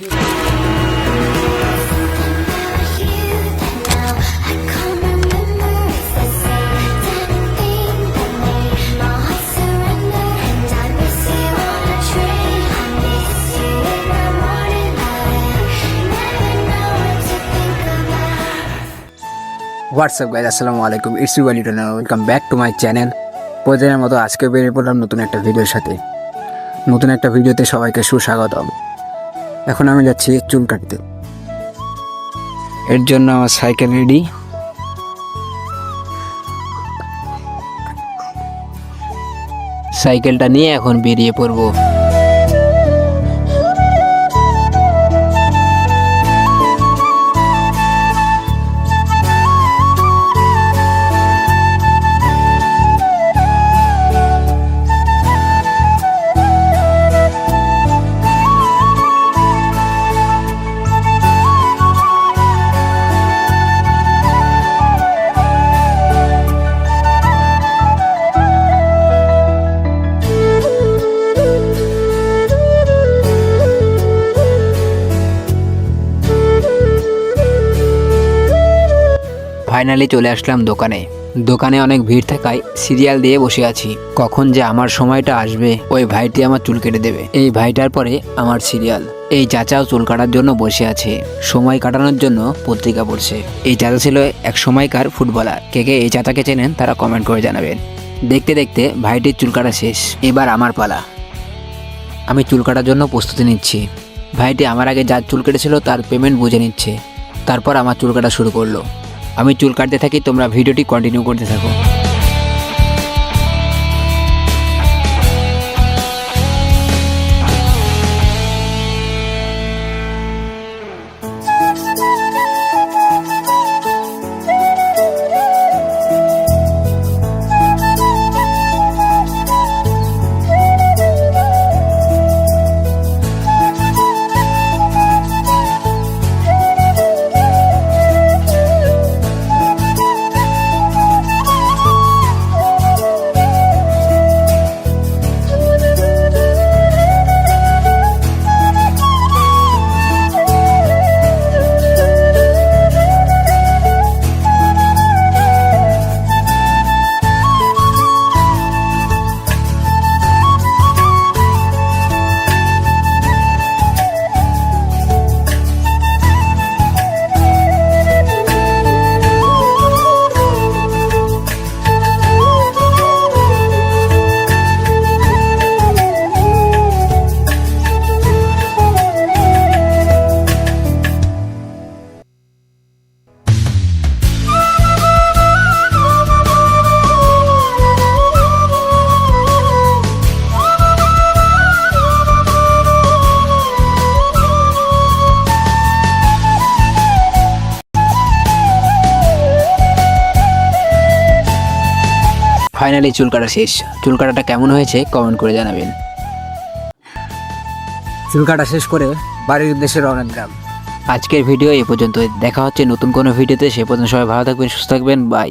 WhatsApp guys, আসসালামু আলাইকুম। It's you welcome welcome back to my channel. প্রতিদিনের মতো আজকে বেরিয়ে পড়লাম নতুন একটা ভিডিওর সাথে। নতুন একটা ভিডিওতে সবাইকে সুস্বাগতম। এখন আমি যাচ্ছি চুল কাটতে। এর জন্য আমার সাইকেল রেডি। সাইকেলটা নিয়ে এখন বেরিয়ে পড়বো। ফাইনালি চলে আসলাম দোকানে অনেক ভিড় থাকায় সিরিয়াল দিয়ে বসে আছি। কখন যে আমার সময়টা আসবে, ওই ভাইটি আমার চুল কেটে দেবে। এই ভাইটার পরে আমার সিরিয়াল। এই চাচাও চুল কাটার জন্য বসে আছে, সময় কাটানোর জন্য পত্রিকা পড়ছে। এই চাচা ছিল এক সময়কার ফুটবলার। কে কে এই চাচাকে চেনেন তারা কমেন্ট করে জানাবেন। দেখতে দেখতে ভাইটির চুল কাটা শেষ, এবার আমার পালা। আমি চুল কাটার জন্য প্রস্তুতি নিচ্ছি। ভাইটি আমার আগে যার চুল কেটেছিল তার পেমেন্ট বুঝে নিচ্ছে, তারপর আমার চুল কাটা শুরু করলো। আমি চুল কাটতে থাকি, তোমরা ভিডিওটি কন্টিনিউ করতে থাকো। ফাইনালি চুল কাটা শেষ। চুল কাটাটা কেমন হয়েছে কমেন্ট করে জানাবেন। চুল কাটা শেষ করে বাড়ির উদ্দেশ্যে রওনা দিলাম। আজকের ভিডিও এ পর্যন্ত। দেখা হচ্ছে নতুন কোনো ভিডিওতে। সে পর্যন্ত সবাই ভালো থাকবেন, সুস্থ থাকবেন। বাই।